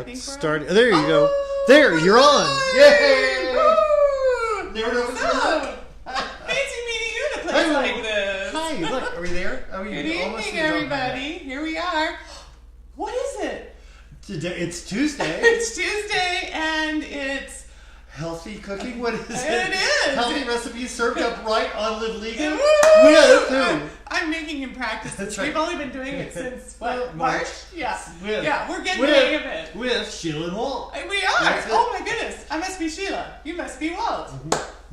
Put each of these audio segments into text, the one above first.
think started. There you go. There, you're on. Yay! Woo! Never know what's going on. Fancy meeting you in a place like this. Hi, look, are we there? Good evening, everybody. Here we are. What is it? Today, it's Tuesday. It's Tuesday, and it's... Healthy cooking? What is it? It is. Healthy recipes served up right on Livliga? Woo! With who? I'm making him practice. That's We've right. only been doing it since, what, March? March? Yeah. With, Yeah, we're getting the hang of it. With Sheila and Walt. We are. That's it. Oh my goodness. I must be Sheila. You must be Walt. And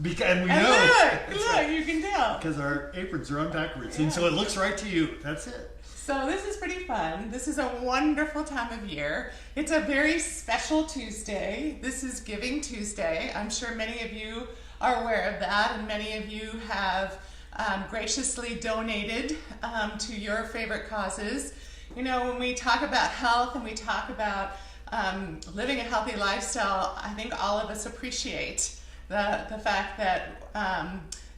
we And know. look, you can tell. Because our aprons are on backwards. And so it looks right to you. That's it. So this is pretty fun. This is a wonderful time of year. It's a very special Tuesday. This is Giving Tuesday. I'm sure many of you are aware of that, and many of you have graciously donated to your favorite causes. You know, when we talk about health and we talk about living a healthy lifestyle, I think all of us appreciate the fact that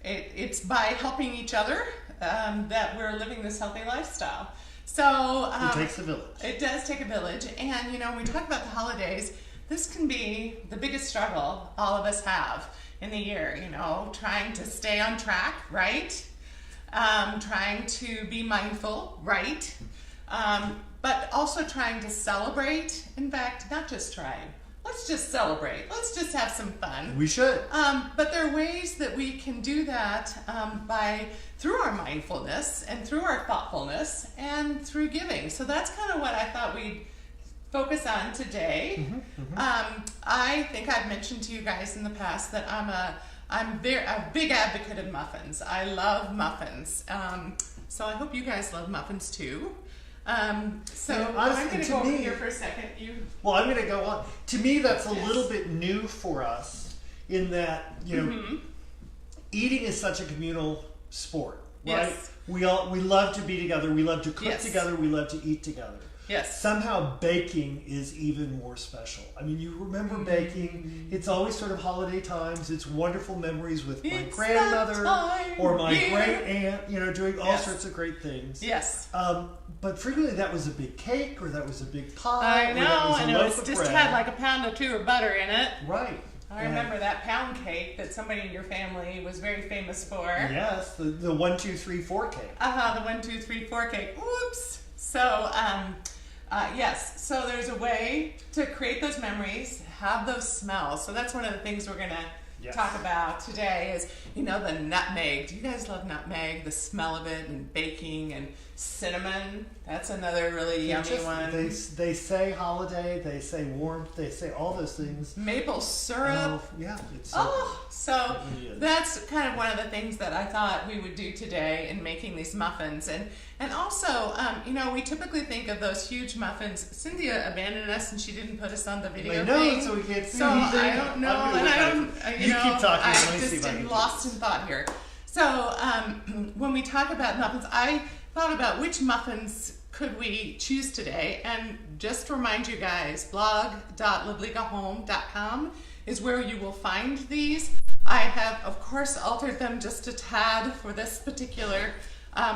it's by helping each other that we're living this healthy lifestyle. So It takes a village. It does take a village. And you know, when we talk about the holidays, this can be the biggest struggle all of us have in the year, you know, trying to stay on track, right? Trying to be mindful, right? But also trying to celebrate. In fact, not just trying. Let's just celebrate. Let's just have some fun. We should. But there are ways that we can do that through our mindfulness and through our thoughtfulness and through giving. So that's kind of what I thought we'd focus on today. I think I've mentioned to you guys in the past that I'm a big advocate of muffins. I love muffins. So I hope you guys love muffins too. So Yeah, I'm going to go over here for a second. Well, I'm going to go on. To me, that's a little bit new for us in that, you know, eating is such a communal sport, right? Yes. We love to be together. We love to cook Yes. together. We love to eat together. Yes. Somehow baking is even more special. I mean, you remember baking. It's always sort of holiday times. It's wonderful memories with my It's grandmother that time or my of year. great aunt, you know, doing all Yes. sorts of great things. Yes. But frequently that was a big cake or that was a big pie. I or that know, was a and it loaf was of just bread. had like a pound or two of butter in it. Right. I remember that pound cake that somebody in your family was very famous for. Yes, the 1, 2, 3, 4 cake. The 1, 2, 3, 4 cake. Oops. So, yes. So there's a way to create those memories, have those smells. So that's one of the things we're gonna talk about today. Is the nutmeg. Do you guys love nutmeg? The smell of it and baking and cinnamon. That's another really yummy one. They say holiday. They say warmth. They say all those things. Maple syrup. Yeah. It's so really is. that's kind of one of the things that I thought we would do today in making these muffins. And also, we typically think of those huge muffins. Cynthia abandoned us and she didn't put us on the video I know, thing. so we can't see So anything. I don't know, I'm and gonna I look don't, at it. You keep talking, I let me see just if I can am do lost in thought here. So when we talk about muffins, I thought about which muffins could we choose today. And just to remind you guys, blog.livligahome.com is where you will find these. I have, of course, altered them just a tad for this particular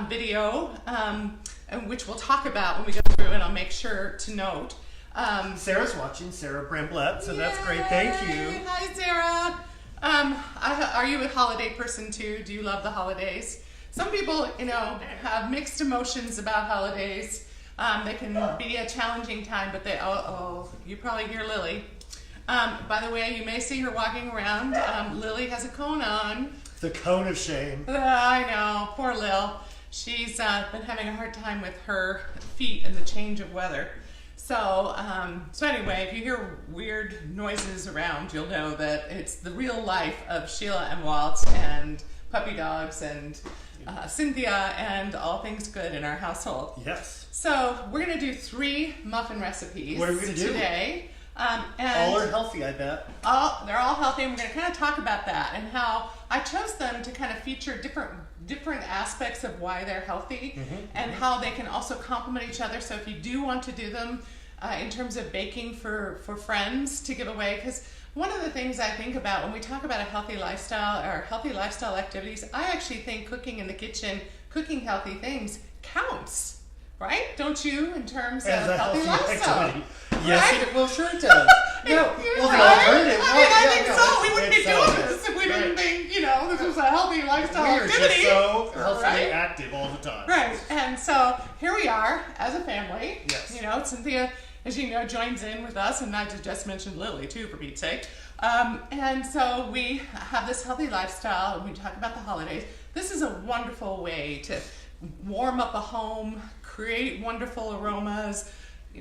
video, and which we'll talk about when we go through, and I'll make sure to note. Sarah's watching, Sarah Bramblett, so that's great. Thank you. Hi, Sarah. Are you a holiday person too? Do you love the holidays? Some people, have mixed emotions about holidays. They can be a challenging time, but you probably hear Lily. By the way, you may see her walking around. Lily has a cone on. The cone of shame. I know, poor Lil. She's been having a hard time with her feet and the change of weather. So anyway, if you hear weird noises around, you'll know that it's the real life of Sheila and Walt and puppy dogs and Cynthia and all things good in our household. Yes. So we're going to do 3 muffin recipes What are we going to do? today. And all are healthy, I bet. they're all healthy, and we're going to kind of talk about that and how I chose them to kind of feature different aspects of why they're healthy and how they can also complement each other. So if you do want to do them in terms of baking for friends to give away, because one of the things I think about when we talk about a healthy lifestyle or healthy lifestyle activities, I actually think cooking in the kitchen, cooking healthy things counts. right? Don't you, in terms of As a healthy healthy lifestyle? activity. Yes, Right? well, sure it does. No, well, the alternative. I think so. We wouldn't be doing this if we didn't right. think, this was a healthy lifestyle We are activity. just so healthily right? active all the time. Right. And so here we are as a family. Yes. Cynthia, as you know, joins in with us, and I just mentioned Lily too, for Pete's sake. And so we have this healthy lifestyle, and we talk about the holidays. This is a wonderful way to warm up a home, create wonderful aromas,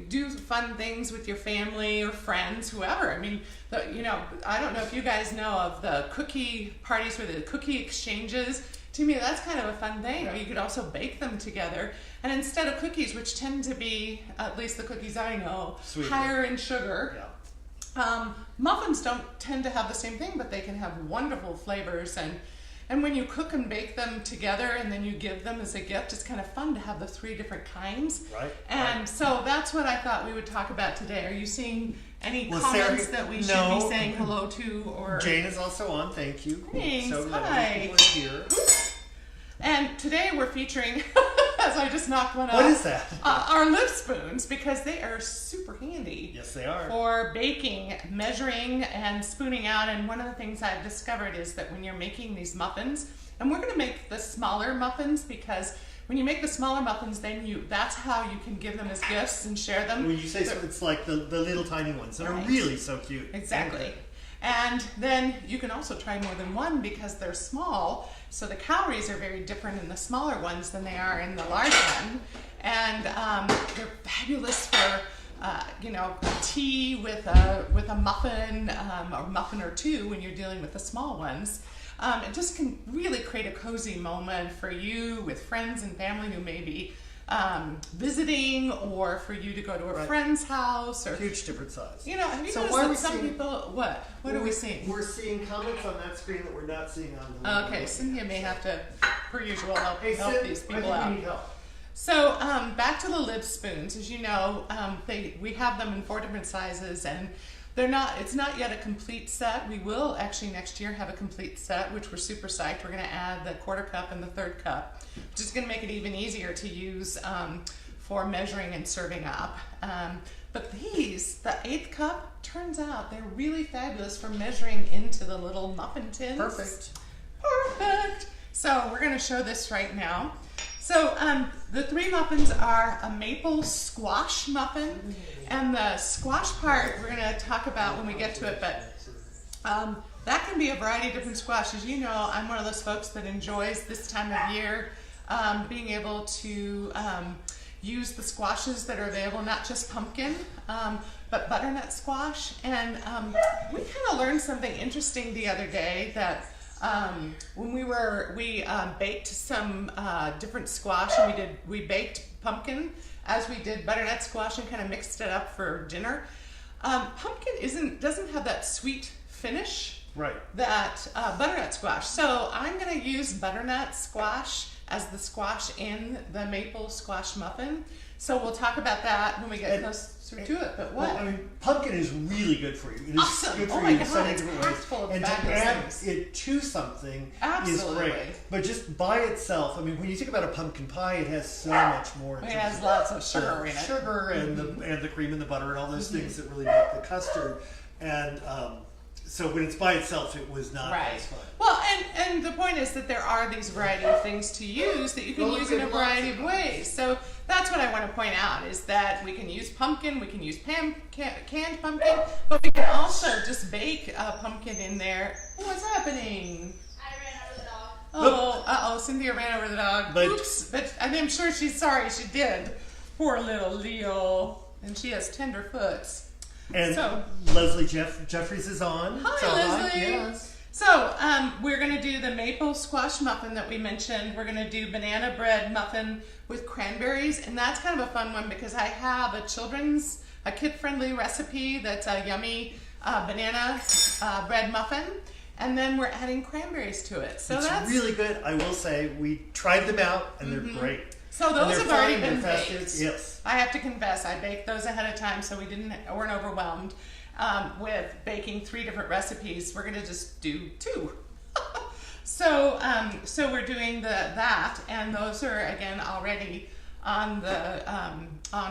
do fun things with your family or friends, whoever. I mean, I don't know if you guys know of the cookie parties or the cookie exchanges. To me, that's kind of a fun thing. Or you could also bake them together. And instead of cookies, which tend to be, at least the cookies I know, Sweeter. higher in sugar, muffins don't tend to have the same thing, but they can have wonderful flavors. And when you cook and bake them together and then you give them as a gift, it's kind of fun to have the 3 different kinds. Right. And so that's what I thought we would talk about today. Are you seeing any comments Sarah, that we should no. be saying hello to? Or Jane is also on. Thank you. Thanks. So glad Hi. people are here. And today we're featuring, as I just knocked one What off, is that? our lip spoons, because they are super handy. Yes, they are. For baking, measuring, and spooning out. And one of the things I've discovered is that when you're making these muffins, and we're going to make the smaller muffins, because when you make the smaller muffins, then that's how you can give them as gifts and share them. When you say so, it's like the little tiny ones that are really so cute. Exactly. And then you can also try more than one because they're small. So the calories are very different in the smaller ones than they are in the large one. And they're fabulous for tea with a muffin, or muffin or two when you're dealing with the small ones. It just can really create a cozy moment for you with friends and family who may be visiting, or for you to go to a friend's house, or huge different size. have you So noticed why are that we some seeing- people what are we seeing? We're seeing comments on that screen that we're not seeing on the Okay, Cynthia may have to, per usual, help Sid, these I people think out. we need help. So back to the lid spoons. As you know, we have them in 4 different sizes, and it's not yet a complete set. We will actually next year have a complete set, which we're super psyched. We're going to add the 1/4 cup and the 1/3 cup, which is going to make it even easier to use for measuring and serving up. But these, the 1/8 cup, turns out they're really fabulous for measuring into the little muffin tins. Perfect. So we're going to show this right now. So the 3 muffins are a maple squash muffin, and the squash part we're going to talk about when we get to it, but that can be a variety of different squash. As you know, I'm one of those folks that enjoys this time of year being able to use the squashes that are available, not just pumpkin, but butternut squash. And we kind of learned something interesting the other day, that when we baked some different squash, and we baked pumpkin as we did butternut squash and kind of mixed it up for dinner. Pumpkin doesn't have that sweet finish that butternut squash. So I'm going to use butternut squash as the squash in the maple squash muffin. So we'll talk about that when we get closer to it. But what? Well, I mean, pumpkin is really good for you. It is Awesome. good for Oh my you in God, so many it's different packed ways. full of And to fabulous add things. it to something Absolutely. is great. But just by itself, I mean, when you think about a pumpkin pie, it has so much more. It has lots of sugar in it. Sugar and the cream and the butter and all those things that really make the custard. And so when it's by itself, it was not as fun. Well, and the point is that there are these variety of things to use that you can use in a variety of ways. So that's what I want to point out, is that we can use pumpkin, we can use canned pumpkin, but we can also just bake a pumpkin in there. What's happening? I ran over the dog. Oh, Cynthia ran over the dog. Oops, but I'm sure she's sorry she did. Poor little Leo. And she has tender foots. And So- Leslie Jeffries is on. Hi, So, Leslie. Yes. So we're going to do the maple squash muffin that we mentioned. We're going to do banana bread muffin with cranberries, and that's kind of a fun one because I have a kid-friendly recipe that's a yummy banana bread muffin, and then we're adding cranberries to it. So It's that's really good. I will say we tried them out and they're great. So And those they're have already fun, been they're festive. baked. Yes. I have to confess, I baked those ahead of time, so we weren't overwhelmed with baking 3 different recipes. We're going to just do 2. So we're doing that, and those are again already on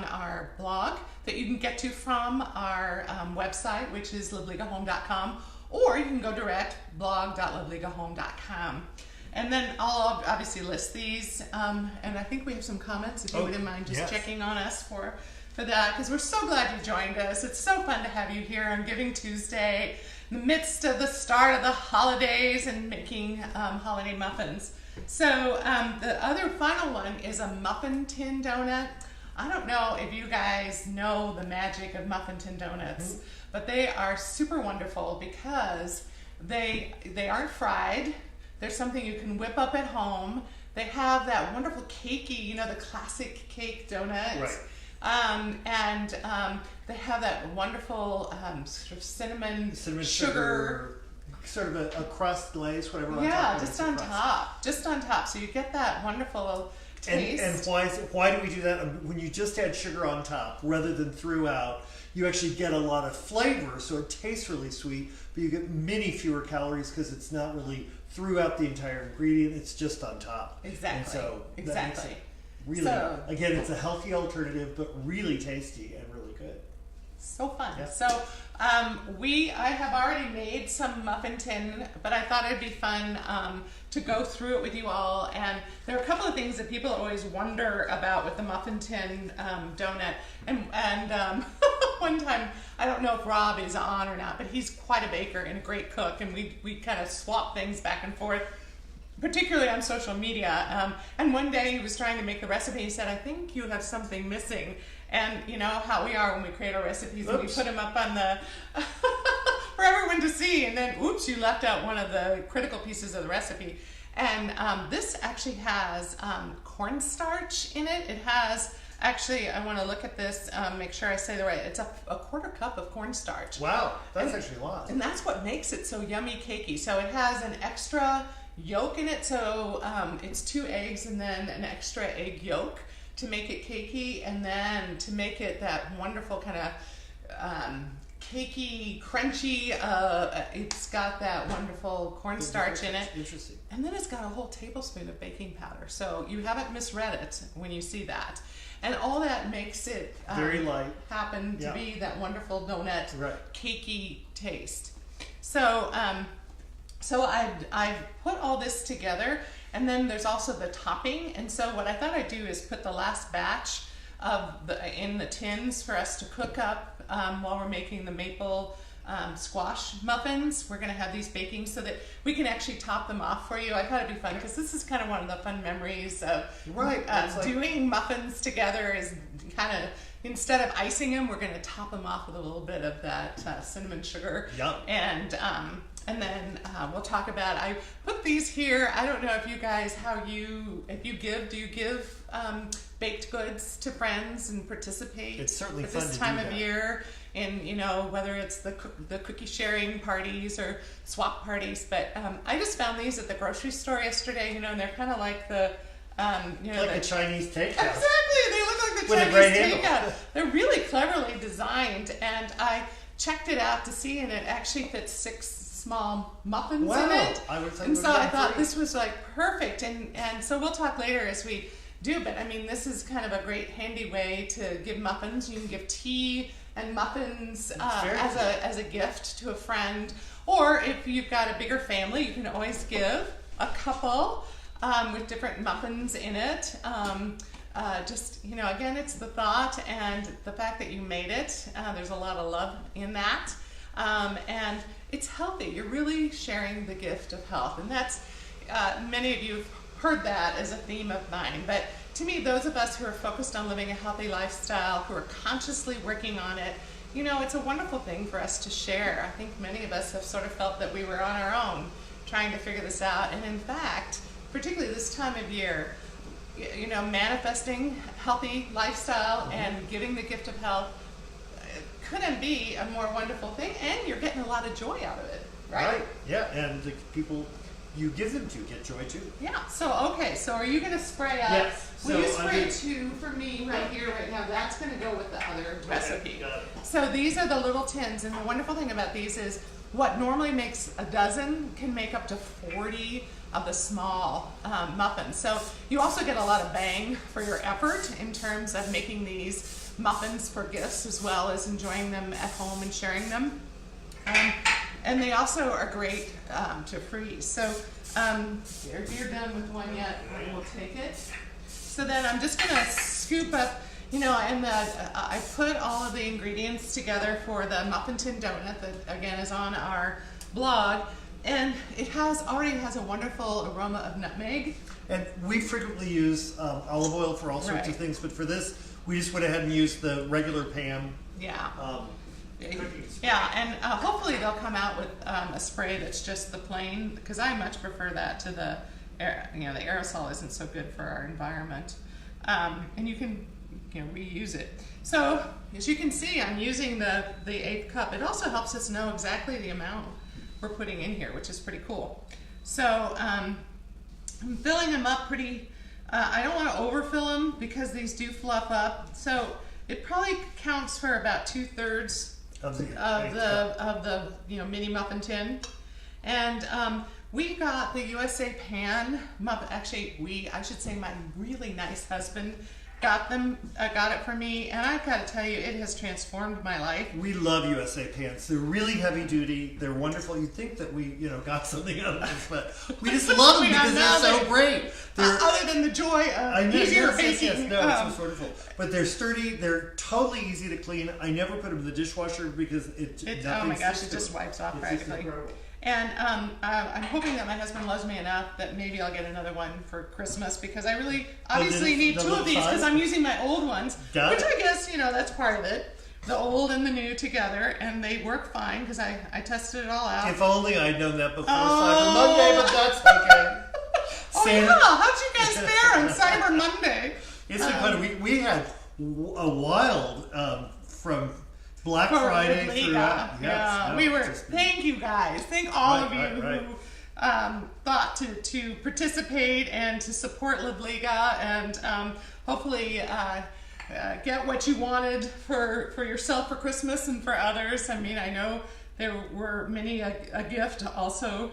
our blog that you can get to from our website, which is livligahome.com, or you can go direct blog.livligahome.com. And then I'll obviously list these, and I think we have some comments if you wouldn't mind just checking on us for that, because we're so glad you joined us. It's so fun to have you here on Giving Tuesday, in the midst of the start of the holidays and making holiday muffins. So the other final one is a muffin tin donut. I don't know if you guys know the magic of muffin tin donuts, but they are super wonderful because they aren't fried. They're something you can whip up at home. They have that wonderful cakey, the classic cake donut. Right. They have that wonderful sort of cinnamon sugar, sort of a crust glaze, whatever. Yeah, just on top. So you get that wonderful taste. And why do we do that? When you just add sugar on top rather than throughout, you actually get a lot of flavor, so it tastes really sweet, but you get many fewer calories because it's not really throughout the entire ingredient, it's just on top. Exactly. And so exactly. Really, again, it's a healthy alternative, but really tasty and really good. So fun. Yeah. So I have already made some muffin tin, but I thought it'd be fun to go through it with you all. And there are a couple of things that people always wonder about with the muffin tin donut. And one time, I don't know if Rob is on or not, but he's quite a baker and a great cook, and we kind of swap things back and forth, particularly on social media. And one day he was trying to make the recipe. He said, "I think you have something missing." And you know how we are when we create our recipes and we put them up on the for everyone to see, and then oops, you left out one of the critical pieces of the recipe. And this actually has cornstarch in it. It has actually, I want to look at this, make sure I say the right. It's a quarter cup of cornstarch. Wow, that's actually a lot. And that's what makes it so yummy cakey. So it has an extra yolk in it. So it's 2 eggs and then an extra egg yolk to make it cakey, and then to make it that wonderful kind of cakey, crunchy, it's got that wonderful cornstarch in it. Interesting. And then it's got a whole tablespoon of baking powder. So you haven't misread it when you see that. And all that makes it very light. Happen to be that wonderful donut, cakey taste. So I've put all this together. And then there's also the topping, and so what I thought I'd do is put the last batch in the tins for us to cook up while we're making the maple squash muffins. We're going to have these baking so that we can actually top them off for you. I thought it'd be fun because this is kind of one of the fun memories of doing muffins together. Is kind of, instead of icing them, we're going to top them off with a little bit of that cinnamon sugar. Yum. And then we'll talk about, I put these here. I don't know if you guys, do you give baked goods to friends and participate? It's certainly at fun this to time do of that. year, in whether it's the cookie sharing parties or swap parties. But I just found these at the grocery store yesterday. And they're kind of like the like a Chinese takeout. Exactly, they look like the With a Chinese great handle. takeout. They're really cleverly designed, and I checked it out to see, and it actually fits 6 small muffins in it. And so I thought this was like perfect, and so we'll talk later as we do, but I mean, this is kind of a great handy way to give muffins. You can give tea and muffins as a gift to a friend, or if you've got a bigger family, you can always give a couple with different muffins in it. Again, it's the thought and the fact that you made it. There's a lot of love in that. And it's healthy. You're really sharing the gift of health. And that's, many of you have heard that as a theme of mine. But to me, those of us who are focused on living a healthy lifestyle, who are consciously working on it, it's a wonderful thing for us to share. I think many of us have sort of felt that we were on our own trying to figure this out. And in fact, particularly this time of year, manifesting healthy lifestyle and giving the gift of health couldn't be a more wonderful thing, and you're getting a lot of joy out of it, right? Yeah, and the people you give them to get joy too. Yeah, so are you going to spray up? Yes. Will you spray 2 for me right here, right now? That's going to go with the other recipe. Got it. So these are the little tins, and the wonderful thing about these is what normally makes a dozen can make up to 40 of the small muffins. So you also get a lot of bang for your effort in terms of making these muffins for gifts as well as enjoying them at home and sharing them. And they also are great to freeze. So if you're done with one yet, we'll take it. So then I'm just gonna scoop up, you know, and I put all of the ingredients together for the muffin tin donut that again is on our blog, and it already has a wonderful aroma of nutmeg. And we frequently use olive oil for all sorts of things, but for this, we just went ahead and used the regular pan. Yeah. Cooking spray. Yeah, and hopefully they'll come out with a spray that's just the plain, because I much prefer that to the air. You know, the aerosol isn't so good for our environment, and you can reuse it. So as you can see, I'm using the 1/8 cup. It also helps us know exactly the amount we're putting in here, which is pretty cool. So I'm filling them up pretty. I don't want to overfill them because these do fluff up. So it probably counts for about 2/3 of the mini muffin tin. And we got the USA Pan muffin. Actually, I should say my really nice husband got it for me, and I've got to tell you, it has transformed my life. We love USA pans. They're really heavy duty. They're wonderful. You'd think that we, got something out of this, but we just love them because they're so great. Other than the joy of easier baking. No, it's just wonderful. But they're sturdy. They're totally easy to clean. I never put them in the dishwasher because oh my gosh, it just wipes off practically. And I'm hoping that my husband loves me enough that maybe I'll get another one for Christmas, because I really obviously need 2 of these because I'm using my old ones, which I guess, that's part of it. The old and the new together, and they work fine because I tested it all out. If only I'd known that before Cyber Monday, but that's okay. How'd you guys fare on Cyber Monday? It's been funny. We had a wild from Black Friday Livliga. Yes, thank you guys. Thank all of you who thought to participate and to support Livliga, and hopefully get what you wanted for yourself for Christmas and for others. I mean, I know there were many a gift also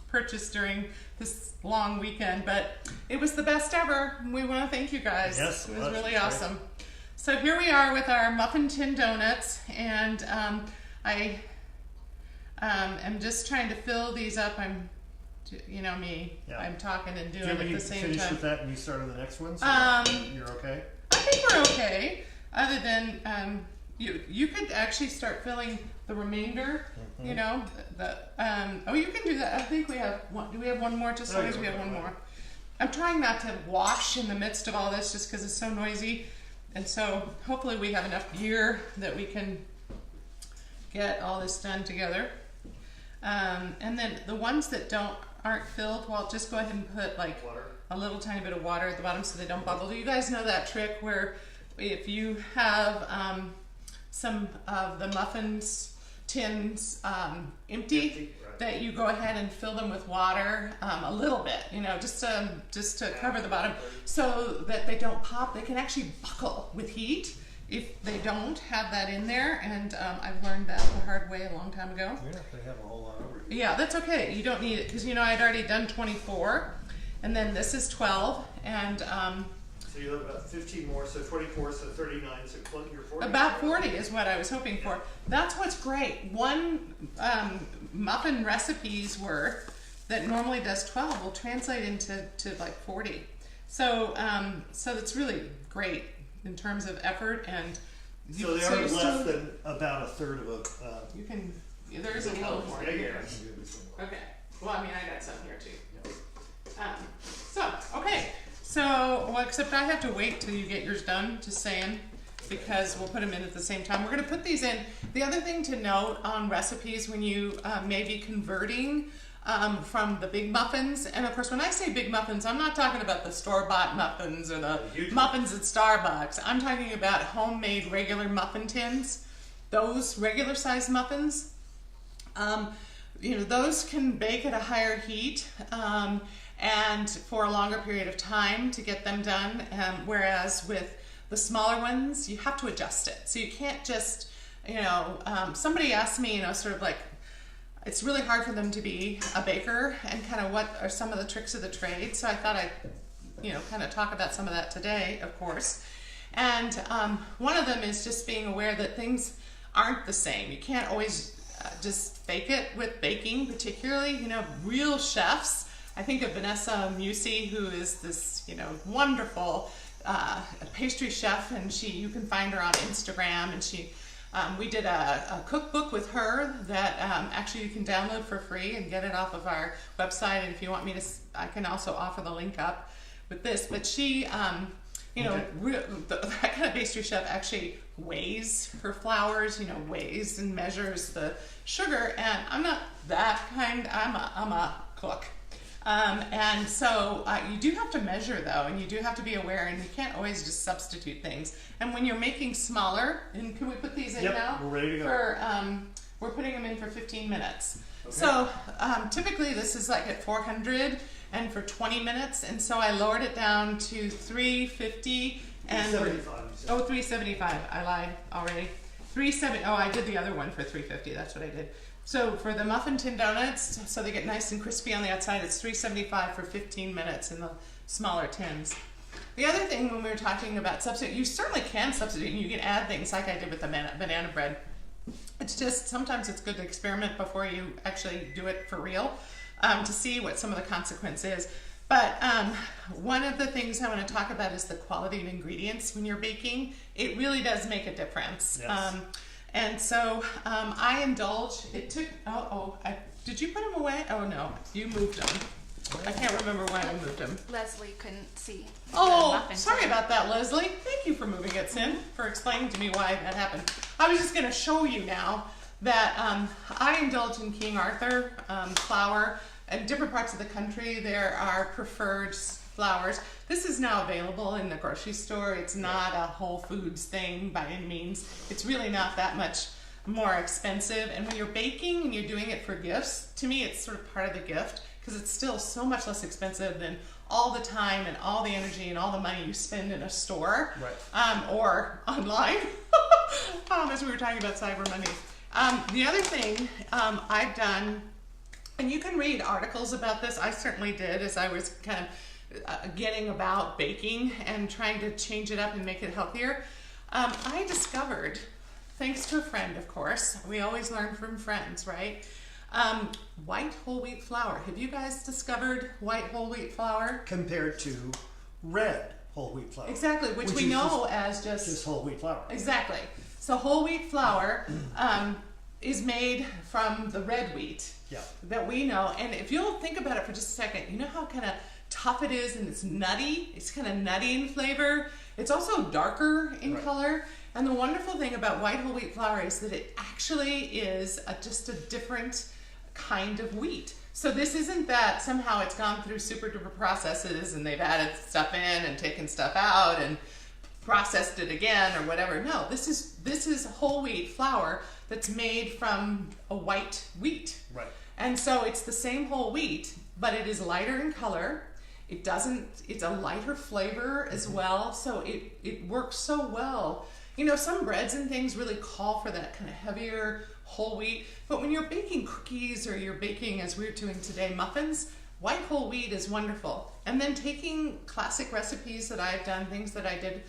purchased during this long weekend, but it was the best ever. We want to thank you guys. Yes, it was really awesome. So here we are with our muffin tin donuts, and I am just trying to fill these up. Me. Yeah. I'm talking and doing at the same time. Finish with that and you start on the next one? So you're okay? I think we're okay. Other than you could actually start filling the remainder. Mm-hmm. You can do that. I think we have one. Do we have one more? Just as long as we have one more. I'm trying not to wash in the midst of all this just because it's so noisy. And so hopefully we have enough gear that we can get all this done together. And then the ones that aren't filled, well, just go ahead and put like a little tiny bit of water at the bottom so they don't bubble. Do you guys know that trick where if you have some of the muffins tins empty, that you go ahead and fill them with water a little bit, just to cover the bottom so that they don't pop. They can actually buckle with heat if they don't have that in there, and I've learned that the hard way a long time ago. Yeah, they have a whole lot over it. Yeah, that's okay. You don't need it because I'd already done 24, and then this is 12, and so you have about 15 more, so 24, so 39, so you're 40. About 40 is what I was hoping for. That's what's great. One muffin recipe's worth that normally does 12 will translate into like 40. So it's really great in terms of effort, and so they are less than about a third of a. You can. There's a little more here. Okay. Well, I got some here too. Except I have to wait till you get yours done, just saying, because we'll put them in at the same time. We're going to put these in. The other thing to note on recipes when you may be converting from the big muffins, and of course when I say big muffins, I'm not talking about the store-bought muffins or the muffins at Starbucks. I'm talking about homemade regular muffin tins. Those regular sized muffins, those can bake at a higher heat and for a longer period of time to get them done, whereas with the smaller ones you have to adjust it. So you can't just, somebody asked me, sort of like, it's really hard for them to be a baker, and kind of what are some of the tricks of the trade. So I thought I'd, kind of talk about some of that today, of course. And one of them is just being aware that things aren't the same. You can't always just fake it with baking, particularly, real chefs. I think of Vanessa Musi, who is this, wonderful pastry chef, and you can find her on Instagram, and we did a cookbook with her that actually you can download for free and get it off of our website. And if you want me to, I can also offer the link up with this. But she, that kind of pastry chef actually weighs her flours, weighs and measures the sugar. And I'm not that kind. I'm a cook. And so you do have to measure, though, and you do have to be aware, and you can't always just substitute things. And when you're making smaller, and can we put these in now? We're ready to go. We're putting them in for 15 minutes. Okay. So typically this is like at 400 and for 20 minutes, and so I lowered it down to 350 and 375. I lied already. 370. Oh, I did the other one for 350. That's what I did. So for the muffin tin donuts, so they get nice and crispy on the outside, it's 375 for 15 minutes in the smaller tins. The other thing when we were talking about substitute, you certainly can substitute, and you can add things like I did with the banana bread. It's just, sometimes it's good to experiment before you actually do it for real, to see what some of the consequence is. But one of the things I want to talk about is the quality of ingredients when you're baking. It really does make a difference. Yes. And so I indulge. It took, did you put them away? Oh no, you moved them. I can't remember why I moved them. Leslie couldn't see. Oh, sorry about that, Leslie. Thank you for moving it, Sin, for explaining to me why that happened. I was just going to show you now that I indulge in King Arthur flour. In different parts of the country, there are preferred flours. This is now available in the grocery store. It's not a Whole Foods thing by any means. It's really not that much more expensive. And when you're baking and you're doing it for gifts, to me it's sort of part of the gift, because it's still so much less expensive than all the time and all the energy and all the money you spend in a store, right. Or online, as we were talking about Cyber Monday. The other thing I've done, and you can read articles about this, I certainly did as I was kind of getting about baking and trying to change it up and make it healthier. I discovered, thanks to a friend, of course, we always learn from friends, right? White whole wheat flour. Have you guys discovered white whole wheat flour? Compared to red whole wheat flour. Exactly, which we know as just whole wheat flour. Exactly. So whole wheat flour is made from the red wheat that we know. And if you'll think about it for just a second, you know how kind of tough it is and it's nutty? It's kind of nutty in flavor. It's also darker in color. And the wonderful thing about white whole wheat flour is that it actually is just a different kind of wheat. So this isn't that somehow it's gone through super duper processes and they've added stuff in and taken stuff out and processed it again or whatever. No, this is whole wheat flour that's made from a white wheat. Right. And so it's the same whole wheat, but it is lighter in color. It's a lighter flavor as well. So it works so well. You know, some breads and things really call for that kind of heavier whole wheat. But when you're baking cookies or you're baking, as we're doing today, muffins, white whole wheat is wonderful. And then taking classic recipes that I've done, things that I did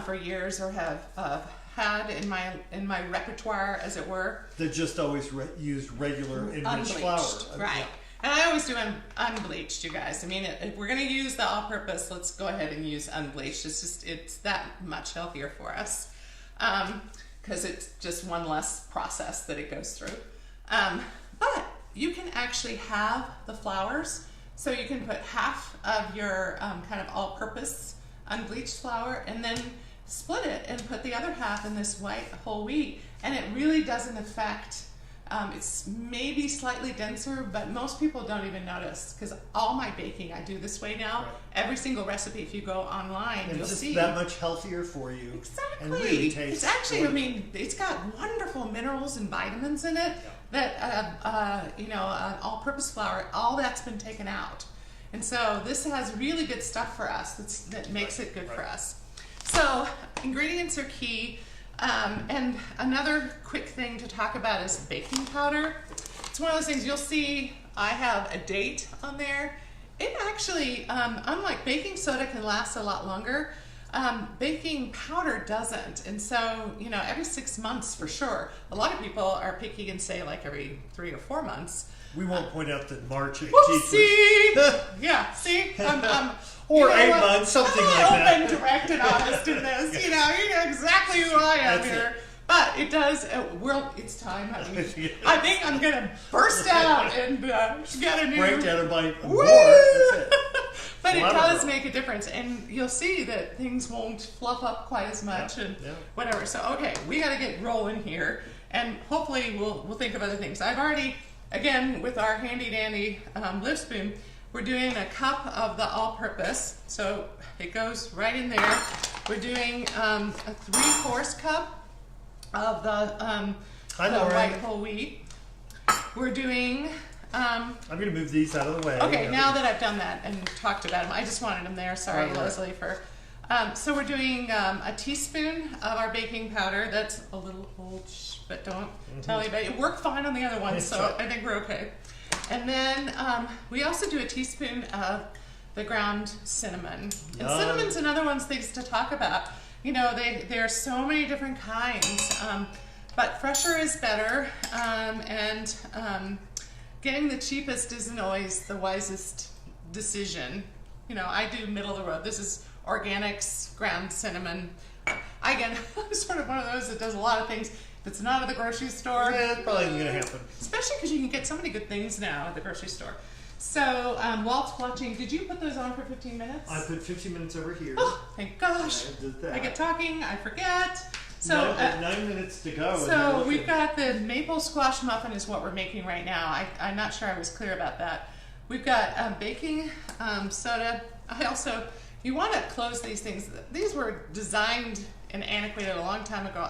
for years or have had in my repertoire, as it were. They just always used regular enriched flour. Right. Yeah. And I always do unbleached, you guys. I mean, if we're going to use the all-purpose, let's go ahead and use unbleached. It's that much healthier for us. Because it's just one less process that it goes through. But you can actually have the flours, so you can put half of your kind of all-purpose unbleached flour and then split it and put the other half in this white whole wheat, and it really doesn't affect, it's maybe slightly denser, but most people don't even notice, because all my baking I do this way now. Right. Every single recipe, if you go online, and you'll it's see. that much healthier for you. Exactly. And really tastes. It's actually, I mean, it's got wonderful minerals and vitamins in it that, an all-purpose flour, all that's been taken out. And so this has really good stuff for us that makes it good for us. So ingredients are key. And another quick thing to talk about is baking powder. It's one of those things you'll see. I have a date on there. It actually, unlike baking soda, can last a lot longer. Baking powder doesn't, and so every 6 months for sure. A lot of people are picky and say like every 3 or 4 months. We won't point out that March 18th. Whoopsie! Yeah, see? Or 8 months, something like that. Open, direct, and honest in this. You know exactly who I am here. But it does, it's time, honey. I think I'm going to burst out and get a new... Break down and buy more. That's it. But it does make a difference. And you'll see that things won't fluff up quite as much and whatever. So, okay, we got to get rolling here. And hopefully we'll think of other things. I've already, again, with our handy-dandy live spoon, we're doing a cup of the all-purpose. So it goes right in there. We're doing a 3/4 cup of the white whole wheat. We're doing... I'm going to move these out of the way. Okay, now that I've done that and talked about them, I just wanted them there. Sorry, Leslie, for... so we're doing a teaspoon of our baking powder. That's a little old, but don't tell anybody. It worked fine on the other ones, so I think we're okay. And then we also do a teaspoon of the ground cinnamon. And cinnamon's another one things to talk about. There are so many different kinds, but fresher is better, and getting the cheapest isn't always the wisest decision. I do middle of the road. This is organics, ground cinnamon. I'm sort of one of those that does a lot of things. If it's not at the grocery store, yeah, it's probably going to happen. Especially because you can get so many good things now at the grocery store. So, Walt's watching. Did you put those on for 15 minutes? I put 15 minutes over here. Oh, thank gosh. I did that. I get talking, I forget. So 9 minutes to go. So we've got the maple squash muffin is what we're making right now. I'm not sure I was clear about that. We've got baking soda. You want to close these things. These were designed and antiquated a long time ago.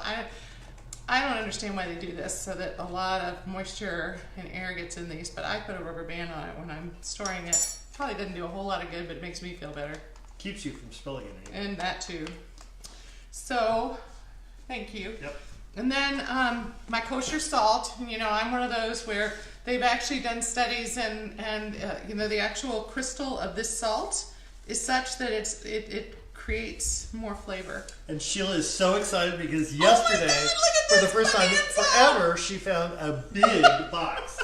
I don't understand why they do this, so that a lot of moisture and air gets in these, but I put a rubber band on it when I'm storing it. Probably doesn't do a whole lot of good, but it makes me feel better. Keeps you from spilling it. And that too. So, thank you. Yep. And then my kosher salt, I'm one of those where they've actually done studies and the actual crystal of this salt is such that it creates more flavor. And Sheila is so excited because yesterday, for the first time forever, she found a big box.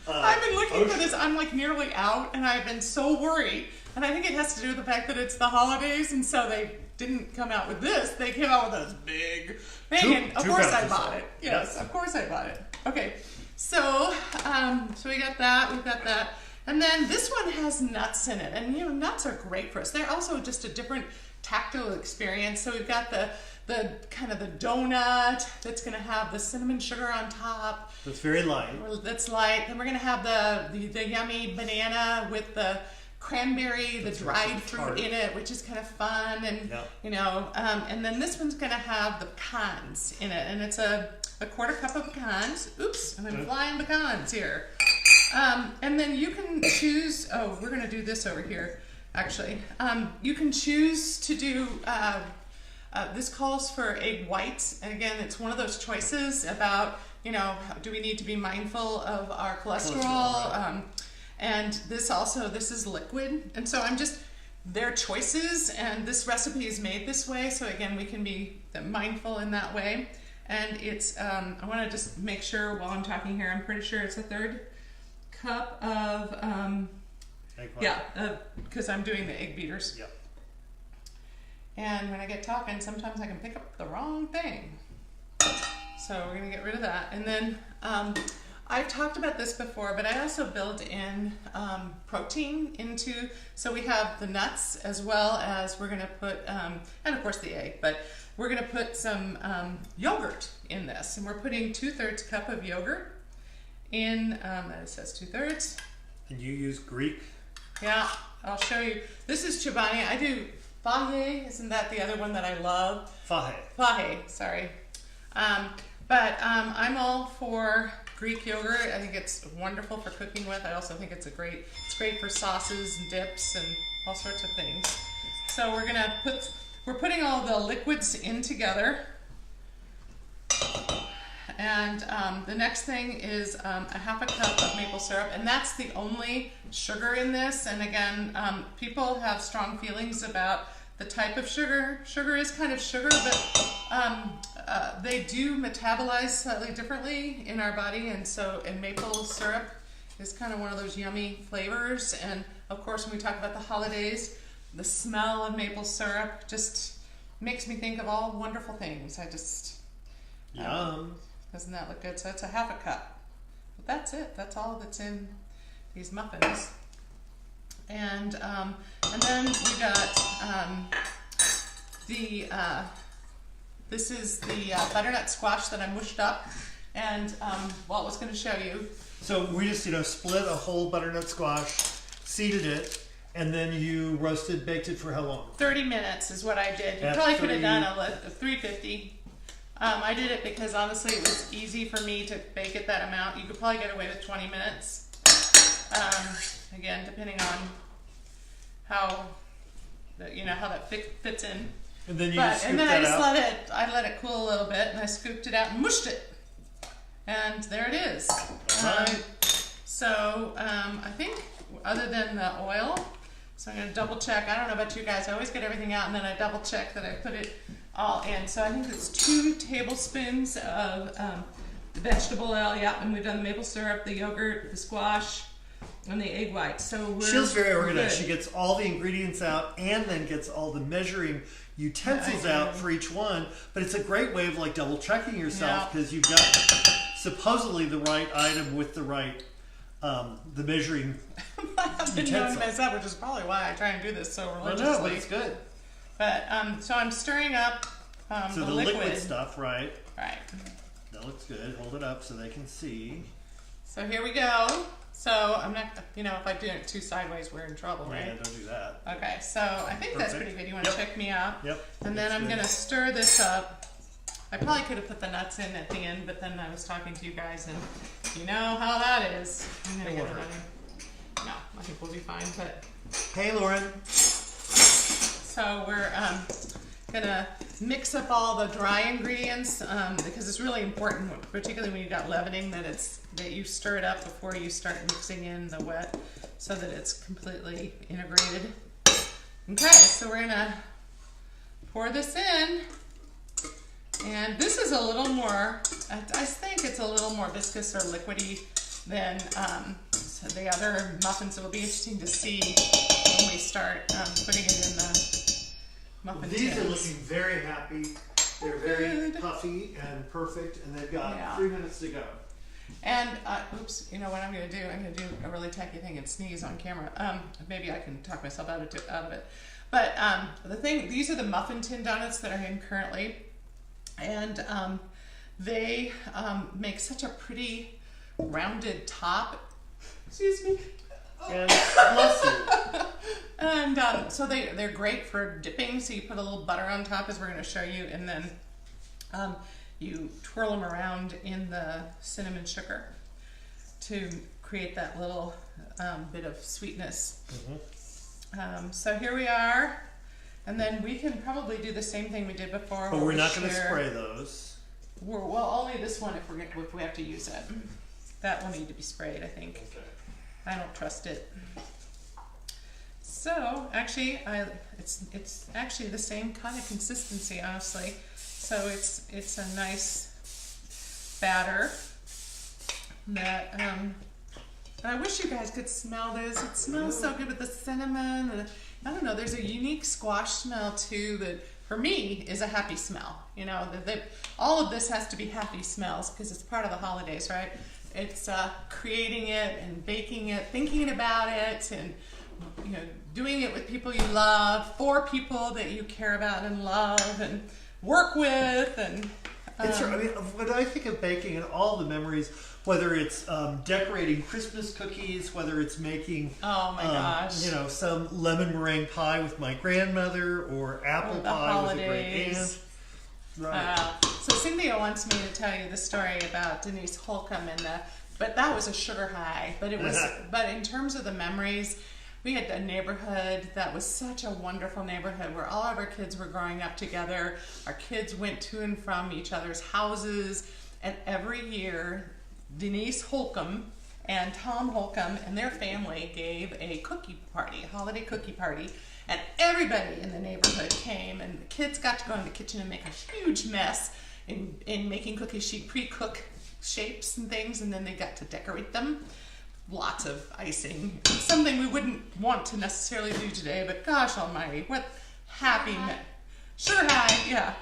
I've been looking for this. I'm like nearly out, and I've been so worried. And I think it has to do with the fact that it's the holidays, and so they didn't come out with this. They came out with this big thing, and of course I bought it. Yes, of course I bought it. Okay, so we got that. We've got that. And then this one has nuts in it, and nuts are great for us. They're also just a different tactile experience. So we've got the kind of the donut that's going to have the cinnamon sugar on top. That's very light. That's light. Then we're going to have the yummy banana with the cranberry, the dried fruit in it, which is kind of fun, and and then this one's going to have the pecans in it, and it's a 1/4 cup of pecans. Oops, I'm flying pecans here. And then you can choose. Oh, we're going to do this over here. Actually, you can choose to do, this calls for egg whites. And again, it's one of those choices about, do we need to be mindful of our cholesterol? Right. And this is liquid. And so they're choices, and this recipe is made this way. So again, we can be mindful in that way. And it's, I want to just make sure while I'm talking here, I'm pretty sure it's a 1/3 cup of, because I'm doing the egg beaters. Yep. And when I get talking, sometimes I can pick up the wrong thing. So we're going to get rid of that. And then I've talked about this before, but I also build in protein into, so we have the nuts as well as we're going to put, and of course the egg, but we're going to put some yogurt in this. And we're putting 2/3 cup of yogurt in, it says 2/3. And you use Greek? Yeah, I'll show you. This is Chobani. I do fahe. Isn't that the other one that I love? Fahe. Fahe, sorry. But I'm all for Greek yogurt. I think it's wonderful for cooking with. I also think it's great for sauces and dips and all sorts of things. So we're putting all the liquids in together. And the next thing is a half a cup of maple syrup, and that's the only sugar in this. And again, people have strong feelings about the type of sugar. Sugar is kind of sugar, but they do metabolize slightly differently in our body, and maple syrup is kind of one of those yummy flavors. And of course, when we talk about the holidays, the smell of maple syrup just makes me think of all wonderful things. Yum. Doesn't that look good? So that's a half a cup. But that's it. That's all that's in these muffins. And then we got this is the butternut squash that I mushed up, and Walt was going to show you. So we just split a whole butternut squash, seeded it, and then you baked it for how long? 30 minutes is what I did. You At probably could have done a 350. I did it because honestly it was easy for me to bake it that amount. You could probably get away with 20 minutes. Again, depending on how that fits in. And then I let it cool a little bit, and I scooped it out and mushed it. And there it is. I think other than the oil, so I'm going to double check. I don't know about you guys. I always get everything out and then I double check that I put it all in. So I think it's 2 tablespoons of vegetable oil. Yeah, and we've done the maple syrup, the yogurt, the squash, and the egg white. So Sheila's very organized. She gets all the ingredients out and then gets all the measuring utensils out for each one. But it's a great way of double checking yourself because you've got supposedly the right item with the right the measuring I've been doing this up, which is probably why I try and do this so religiously. No, but it's good. But so I'm stirring up the liquid stuff, right? Right. That looks good. Hold it up so they can see. So here we go. So I'm not, if I do it too sideways, we're in trouble, right? Yeah, don't do that. Okay, so I think that's pretty good. You want to check me out? Yep. And then I'm going to stir this up. I probably could have put the nuts in at the end, but then I was talking to you guys, and you know how that is. I'm going to get it on. No, I think we'll be fine. But hey, Lauren. So we're gonna mix up all the dry ingredients because it's really important, particularly when you got leavening, that you stir it up before you start mixing in the wet, so that it's completely integrated. Okay, so we're gonna pour this in, and this is a little more. I think it's a little more viscous or liquidy than so the other muffins. It will be interesting to see when we start putting it in the muffin These tins. are looking very happy. They're very puffy and perfect, and they've got 3 minutes to go. And oops, you know what I'm going to do? I'm going to do a really tacky thing and sneeze on camera. Maybe I can talk myself out of it. But these are the muffin tin donuts that are in currently, and they make such a pretty rounded top. Excuse me. And bless you. And so they're great for dipping. So you put a little butter on top, as we're going to show you, and then you twirl them around in the cinnamon sugar to create that little bit of sweetness. Mm-hmm. So here we are, and then we can probably do the same thing we did before. But we're not going to spray those. Well, only this one if we have to use it. That will need to be sprayed, I think. Okay. I don't trust it. So actually, it's actually the same kind of consistency, honestly. So it's a nice batter that and I wish you guys could smell this. It smells so good with the cinnamon, and I don't know. There's a unique squash smell too that for me is a happy smell. All of this has to be happy smells because it's part of the holidays, right? It's creating it and baking it, thinking about it, and doing it with people you love, for people that you care about and love and work with. And when I think of baking and all the memories, whether it's decorating Christmas cookies, whether it's making some lemon meringue pie with my grandmother, or apple pie with a great aunt. Right. So Cynthia wants me to tell you the story about Denise Holcomb but that was a sugar high. But but in terms of the memories, we had a neighborhood that was such a wonderful neighborhood where all of our kids were growing up together. Our kids went to and from each other's houses, And every year, Denise Holcomb and Tom Holcomb and their family gave a cookie party, a holiday cookie party. And everybody in the neighborhood came, and the kids got to go in the kitchen and make a huge mess in making cookies. She'd pre-cook shapes and things, and then they got to decorate them. Lots of icing. Something we wouldn't want to necessarily do today, but gosh almighty, what happy sugar high, yeah.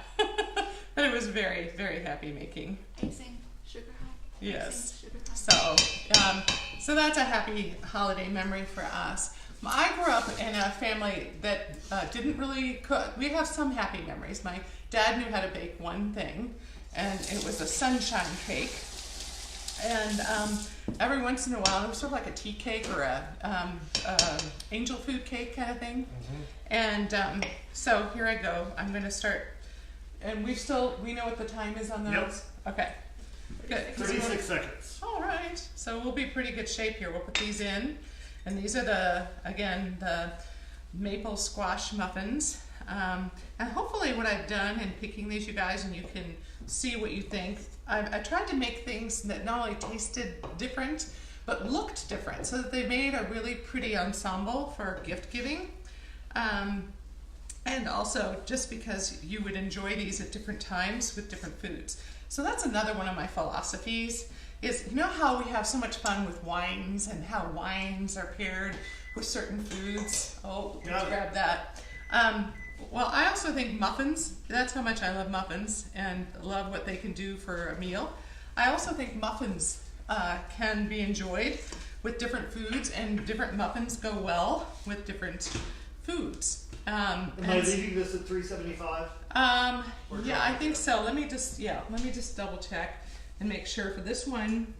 But it was very, very happy making. Icing, sugar high. Yes. Icing, sugar high. So that's a happy holiday memory for us. I grew up in a family that didn't really cook. We have some happy memories. My dad knew how to bake one thing, and it was a sunshine cake. And every once in a while, it was sort of like a tea cake or a angel food cake kind of thing. And so here I go. I'm going to start. And we know what the time is on those? Yep. Okay. Good. 36 seconds. All right. So we'll be pretty good shape here. We'll put these in. And these are the maple squash muffins. And hopefully what I've done in picking these, you guys, and you can see what you think. I tried to make things that not only tasted different, but looked different, so that they made a really pretty ensemble for gift giving. And also just because you would enjoy these at different times with different foods. So that's another one of my philosophies, is you know how we have so much fun with wines and how wines are paired with certain foods. Oh, let's grab that. Well, I also think muffins, that's how much I love muffins and love what they can do for a meal. I also think muffins can be enjoyed with different foods, and different muffins go well with different foods. Am I leaving this at 375? Yeah, I think so. Let me just double check and make sure for this one.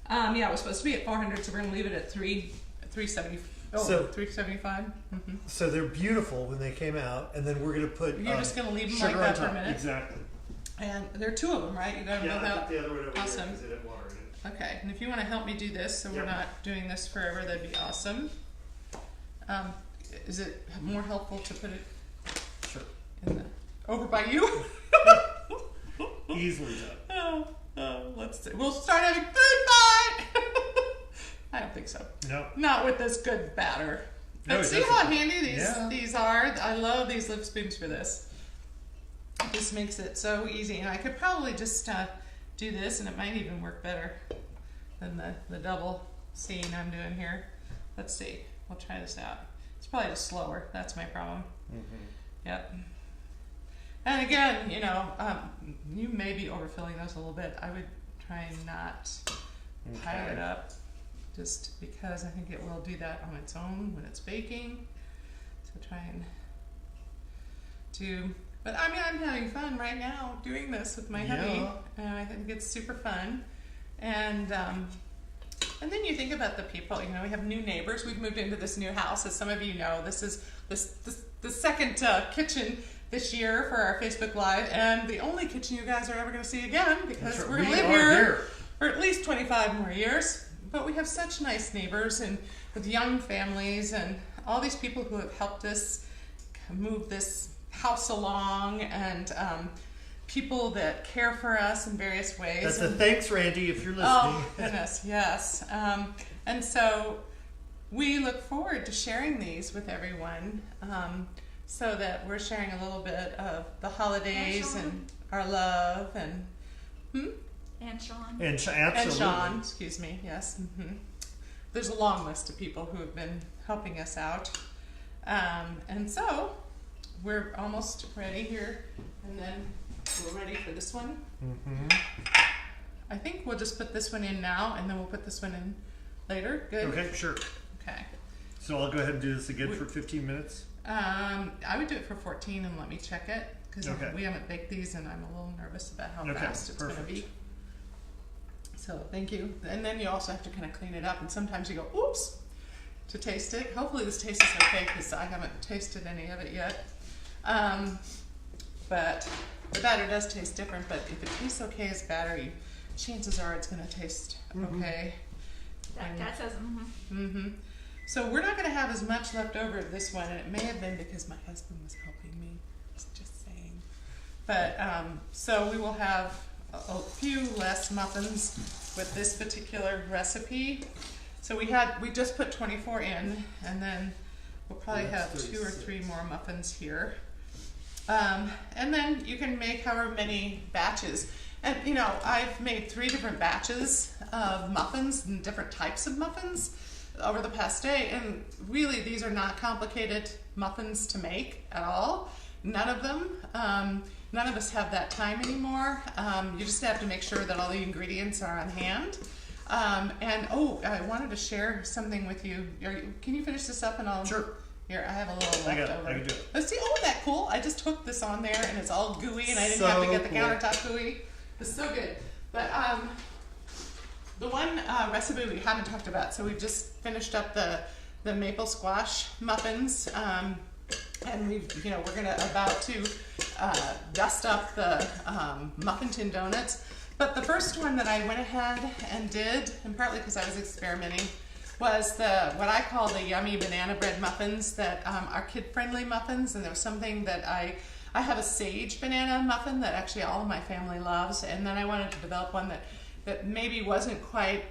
Yeah, it was supposed to be at 400, so we're gonna leave it at 370. Oh, So- 375. Mm-hmm. So they're beautiful when they came out, and then we're going to put You're just gonna leave them sugar like on that for a top. minute. Exactly. And there are two of them, right? You got them Yeah, both I out. put the other one over Awesome. here because it had water in it. Okay, and if you want to help me do this, so we're Yep. not doing this forever, that'd be awesome. Is it more helpful to put it Sure. in the over by you? Easily done. Let's see. We'll start having food fight. I don't think so. No. Not with this good batter. No, But it see doesn't. how handy Yeah. these are? I love these lip spoons for this. This makes it so easy, and I could probably just do this, and it might even work better than the double scene I'm doing here. Let's see. We'll try this out. It's probably just slower. That's my problem. Yep. And again, you know, you may be overfilling those a little bit. I would try and not pile it up, just because I think it will do that on its own when it's baking. So try and do, but I mean, I'm having fun right now doing this with my hubby, and I think it's super fun. And then you think about the people. You know, we have new neighbors. We've moved into this new house, as some of you know. This is the second kitchen this year for our Facebook Live, and the only kitchen you guys are ever going to see again, because we're going to live here for at least 25 more years. But we have such nice neighbors, and with young families, and all these people who have helped us move this house along, and people that care for us in various ways. That's a thanks, Randy, if you're listening. Oh, goodness, yes. And so we look forward to sharing these with everyone, so that we're sharing a little bit of the holidays and our love and And Sean. And absolutely. and Sean, excuse me, yes. There's a long list of people who have been helping us out. And so we're almost ready here, and then we're ready for this one. I think we'll just put this one in now, and then we'll put this one in later. Good? Okay, sure. Okay. So I'll go ahead and do this again for 15 minutes. I would do it for 14 and let me check it, because Okay. we haven't baked these, and I'm a little nervous about how Okay, fast it's going to be. So thank you. And then you also have to kind of clean it up, and sometimes you go, oops, to taste it. Hopefully this tastes okay, because I haven't tasted any of it yet. But the batter does taste different, but if it tastes okay as batter, chances are it's going to taste okay. That says So we're not going to have as much left over of this one, and it may have been because my husband was helping me. Just saying. But so we will have a few less muffins with this particular recipe. So we just put 24 in, and then we'll probably have 2 or 3 more muffins here. And then you can make however many batches. And you know, I've made 3 different batches of muffins and different types of muffins over the past day, and really these are not complicated muffins to make at all. None of them. None of us have that time anymore. You just have to make sure that all the ingredients are on hand. And oh, I wanted to share something with you. Can you finish this up and I'll... Sure. Here, I have a little leftover. I can do it. Let's see. Oh, isn't that cool? I just hooked this on there and it's all gooey, and I didn't have to get the countertop gooey. It's so good. But the one recipe we haven't talked about, so we've just finished up the maple squash muffins, and we're about to dust up the muffin tin donuts. But the first one that I went ahead and did, and partly because I was experimenting, was what I call the yummy banana bread muffins that are kid-friendly muffins. And there was something that I have a sage banana muffin that actually all of my family loves, and then I wanted to develop one that maybe wasn't quite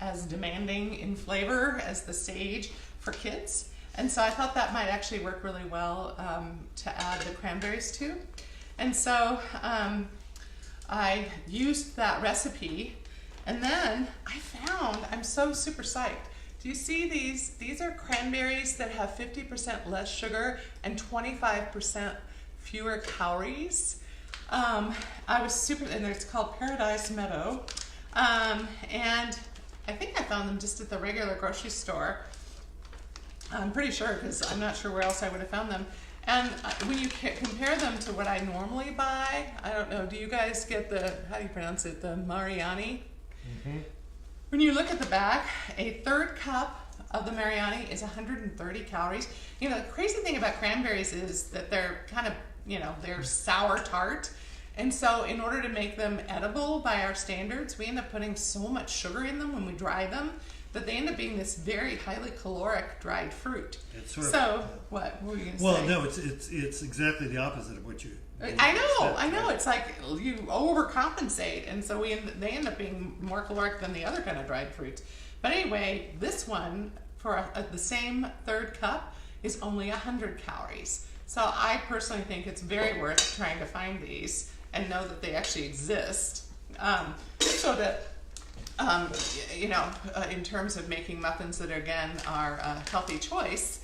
as demanding in flavor as the sage for kids. And so I thought that might actually work really well to add the cranberries to. And so I used that recipe, and then I found, I'm so super psyched. Do you see these? These are cranberries that have 50% less sugar and 25% fewer calories. I was super, and it's called Paradise Meadow. And I think I found them just at the regular grocery store. I'm pretty sure, because I'm not sure where else I would have found them. And when you compare them to what I normally buy, I don't know, do you guys get how do you pronounce it, the Mariani? Mm-hmm. When you look at the back, a 1/3 cup of the Mariani is 130 calories. You know, the crazy thing about cranberries is that they're kind of, they're sour tart. And so in order to make them edible by our standards, we end up putting so much sugar in them when we dry them that they end up being this very highly caloric dried fruit. It's sort what were you going to say? Well, no, it's exactly the opposite of what you... I know. Right? It's like you overcompensate, and so they end up being more caloric than the other kind of dried fruits. But anyway, this one, for the same 1/3 cup, is only 100 calories. So I personally think it's very worth trying to find these and know that they actually exist. So that, in terms of making muffins that, again, are a healthy choice,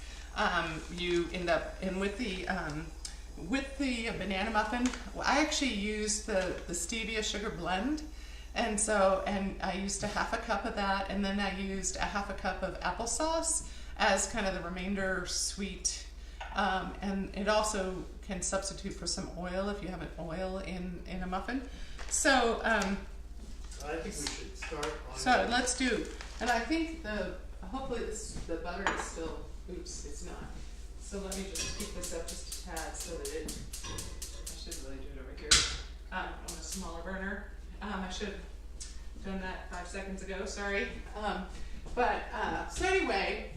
you end up, and with the banana muffin, I actually used the stevia sugar blend, and I used a 1/2 cup of that, and then I used a 1/2 cup of applesauce as kind of the remainder sweet, and it also can substitute for some oil if you have an oil in a muffin. So I think we should start on... So let's do, and I think hopefully the butter is still, oops, it's not. So let me just keep this up just a tad so that I should really do it over here on a smaller burner. I should have done that 5 seconds ago, sorry. So anyway,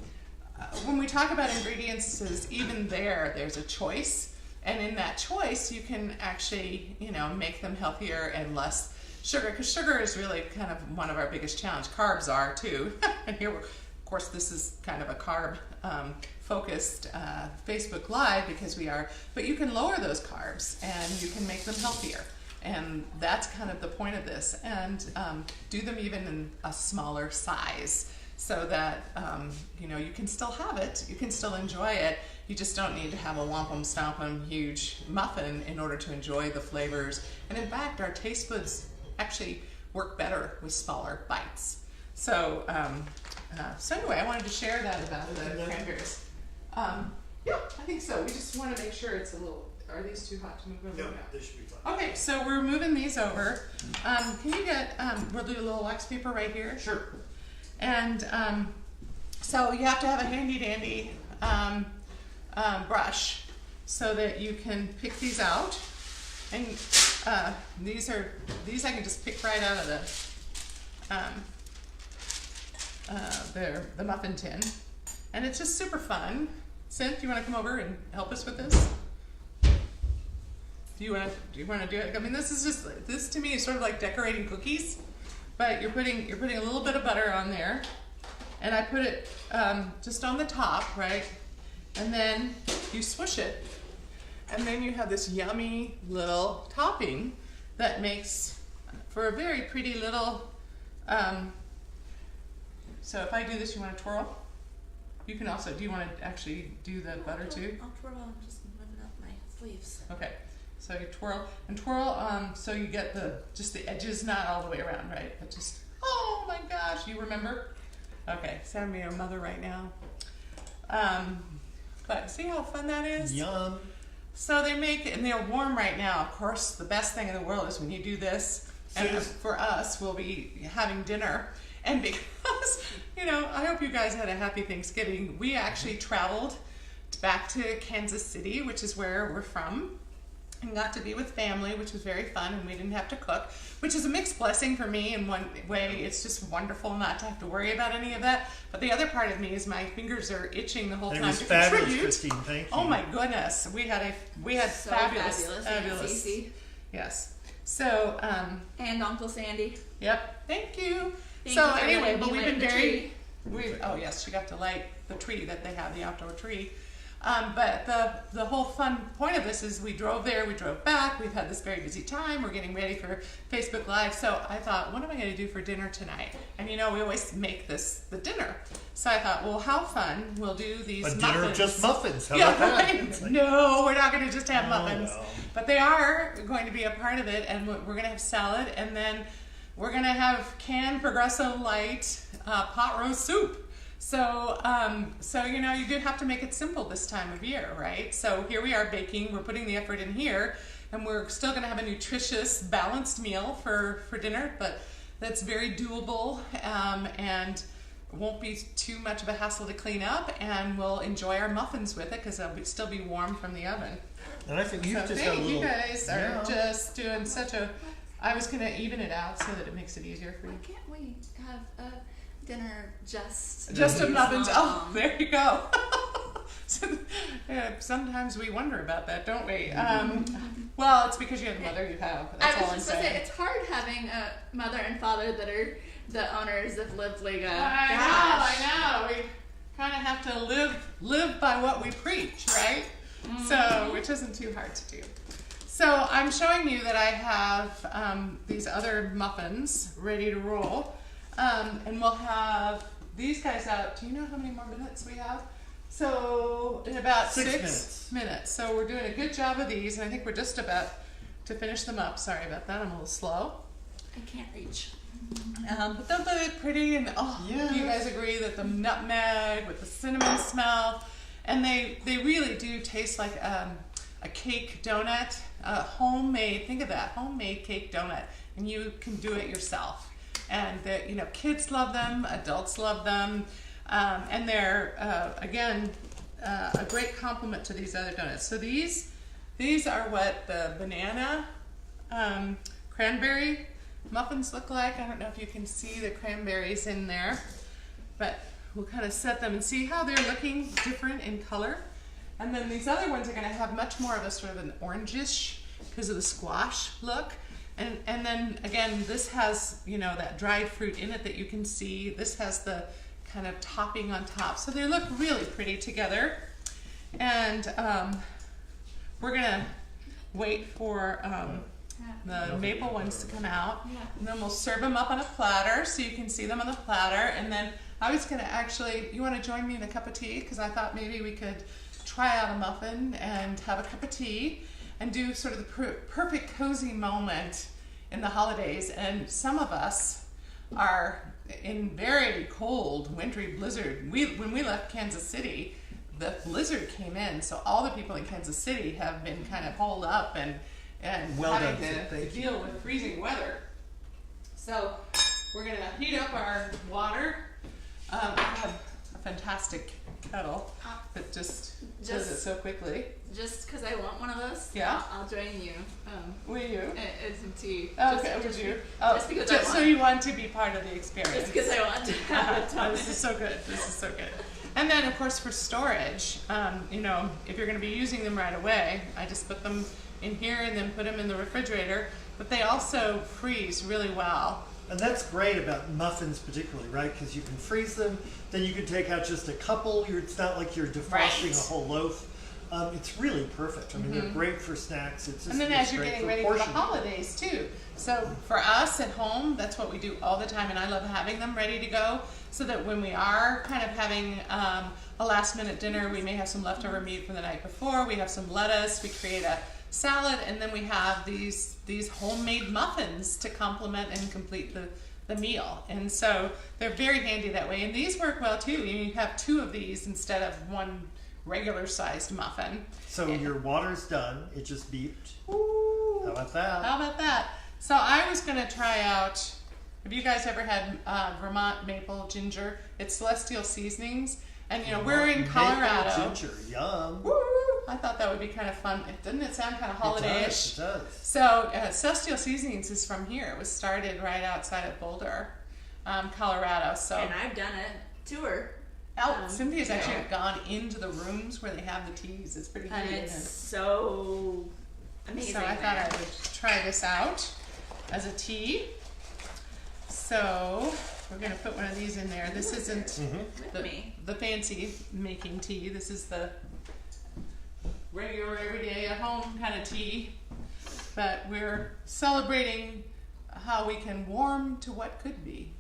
when we talk about ingredients, even there's a choice. And in that choice, you can actually, make them healthier and less sugar, because sugar is really kind of one of our biggest challenges. Carbs are too. And here, of course, this is kind of a carb focused Facebook Live because we are, but you can lower those carbs and you can make them healthier. And that's kind of the point of this. And do them even in a smaller size so that, you can still have it, you can still enjoy it. You just don't need to have a wampum stompum huge muffin in order to enjoy the flavors. And in fact, our taste buds actually work better with smaller bites. So, anyway, I wanted to share that about the cranberries. Yeah, I think so. We just want to make sure it's a little, are these too hot to move over? No, they should be fine. Okay, so we're moving these over. Can you we'll do a little wax paper right here. Sure. And so you have to have a handy dandy brush so that you can pick these out. And these I can just pick right out of the muffin tin. And it's just super fun. Cynth, you want to come over and help us with this? Do you want to do it? I mean, this to me is sort of like decorating cookies, but you're putting a little bit of butter on there, and I put it just on the top, right? And then you swoosh it, and then you have this yummy little topping that makes for a very pretty little. So if I do this, you want to twirl? You can also. Do you want to actually do the butter too? I'll twirl. I'm just moving up my sleeves. Okay. So you twirl and twirl, so you get just the edges, not all the way around, right? But just, oh my gosh, you remember? Okay, sound me a mother right now. But see how fun that is? Yum. So they make, and they're warm right now. Of course, the best thing in the world is when you do this. And for us, we'll be having dinner. And because, I hope you guys had a happy Thanksgiving. We actually traveled back to Kansas City, which is where we're from, and got to be with family, which was very fun, and we didn't have to cook, which is a mixed blessing for me. In one way, it's just wonderful not to have to worry about any of that. But the other part of me is my fingers are itching the whole time to contribute. Christine, thank you. Oh my goodness, we had So fabulous. Cece. Yes. So And Uncle Sandy. yep. Thank you. Thank So you for anyway, letting but me we've light been the very. tree. Oh yes, she got to light the tree that they have, the outdoor tree. But the whole fun point of this is we drove there, we drove back, we've had this very busy time, we're getting ready for Facebook Live. So I thought, what am I going to do for dinner tonight? And we always make this the dinner. So I thought, well, how fun, we'll do these muffins. A dinner of just muffins. How Yeah, about right. that? No, we're not going to just have muffins. No. But they are going to be a part of it, and we're going to have salad, and then we're going to have canned Progresso Light pot roast soup. So, you do have to make it simple this time of year, right? So here we are baking, we're putting the effort in here, and we're still going to have a nutritious, balanced meal for dinner, but that's very doable, and won't be too much of a hassle to clean up, and we'll enjoy our muffins with it because they'll still be warm from the oven. And I think you've just got a little. You guys are just doing such a. I was gonna even it out so that it makes it easier for you. Why can't we have a dinner just of muffins. Oh, Mom? there you go. So, sometimes we wonder about that, don't we? Well, it's because you have the mother you have. That's I all was I'm just going to say, saying. it's hard having a mother and father that are the owners of Livliga. I know. We kind of have to live by what we preach, right? So, which isn't too hard to do. So I'm showing you that I have these other muffins ready to roll, and we'll have these guys out. Do you know how many more minutes we have? So in about 6 minutes. So we're doing a good job of these, and I think we're just about to finish them up. Sorry about that, I'm a little slow. I can't reach. But they'll look pretty, and Yes. do you guys agree that the nutmeg with the cinnamon smell, and they really do taste like a cake donut, homemade. Think of that, homemade cake donut, and you can do it yourself. And kids love them, adults love them, and they're again a great complement to these other donuts. So these are what the banana cranberry muffins look like. I don't know if you can see the cranberries in there, but we'll kind of set them and see how they're looking different in color. And then these other ones are going to have much more of a sort of an orangish because of the squash look. And then again, this has, that dried fruit in it that you can see. This has the kind of topping on top. So they look really pretty together. And we're going to wait for the maple ones to come out. Yeah. And then we'll serve them up on a platter so you can see them on the platter. And then I was going to actually, you want to join me in a cup of tea? Because I thought maybe we could try out a muffin and have a cup of tea and do sort of the perfect cozy moment in the holidays. And some of us are in very cold, wintry blizzard. When we left Kansas City, the blizzard came in, so all the people in Kansas City have been kind of holed up and having to deal with freezing weather. So we're going to heat up our water. I have a fantastic kettle that just does it so quickly. Just because I want one of those, Yeah. I'll join you. Will you? It's some tea. Okay, would you? Oh, just because so you want to be part of the Just experience. because I want to have a ton. This is so good. This is so good. And then, of course, for storage, if you're going to be using them right away, I just put them in here and then put them in the refrigerator, but they also freeze really well. And that's great about muffins particularly, right? Because you can freeze them, then you can take out just a couple. It's not like you're defrosting Right. a whole loaf. It's really perfect. I mean, they're great for snacks. It's just, And then it's as you're great getting for ready for the portioning. holidays too. So for us at home, that's what we do all the time, and I love having them ready to go so that when we are kind of having a last minute dinner, we may have some leftover meat from the night before, we have some lettuce, we create a salad, and then we have these homemade muffins to complement and complete the meal. And so they're very handy that way. And these work well too. You have 2 of these instead of one regular sized muffin. So your water's done. It just beeped. Ooh. How about that? How about that? So I was going to try out, have you guys ever had Vermont maple ginger? It's Celestial Seasonings. And you know, we're in Maple Colorado. ginger, yum. Woo! I thought that would be kind of fun. Doesn't it sound kind of holiday-ish? It does. So Celestial Seasonings is from here. It was started right outside of Boulder, Colorado. So And I've done a tour. Cynthia's actually gone into the rooms where they have the teas. It's pretty And neat. it's so amazing. So I thought I would try this out as a tea. So we're gonna put one of these in there. This isn't the fancy making tea. This is the regular everyday at home kind of tea. But we're celebrating how we can warm to what could be.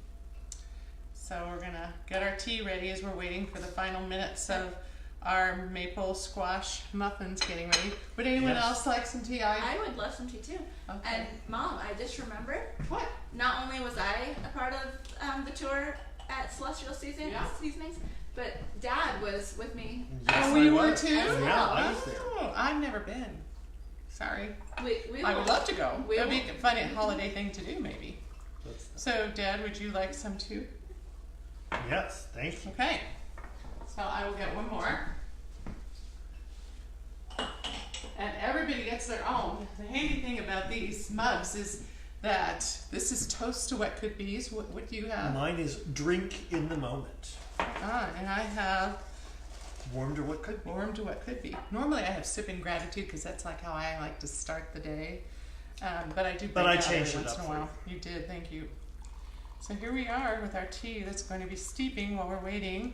So we're gonna get our tea ready as we're waiting for the final minutes of our maple squash muffins getting ready. Would anyone Yes. else like some tea? I would love some tea too. Okay. And Mom, I just remembered, What? not only was I a part of the tour at Celestial Seasonings, but Dad was with me. Yes, Oh, you I were was. too? Yeah, I was there. Oh, I've never been. Sorry. We I would will- love to go. we It would be will- a funny holiday thing to do, maybe. That's- So, Dad, would you like some too? Yes, thank you. Okay. So I will get one more. And everybody gets their own. The handy thing about these mugs is that this is toast to what could be's. What do you have? Mine is drink in the moment. And I have Warm to what could be. warm to what could be. Normally I have sip in gratitude because that's like how I like to start the day. But I do break I out every changed it once up in a for while. You did, thank you. So here we are with our tea that's going to be steeping while we're waiting.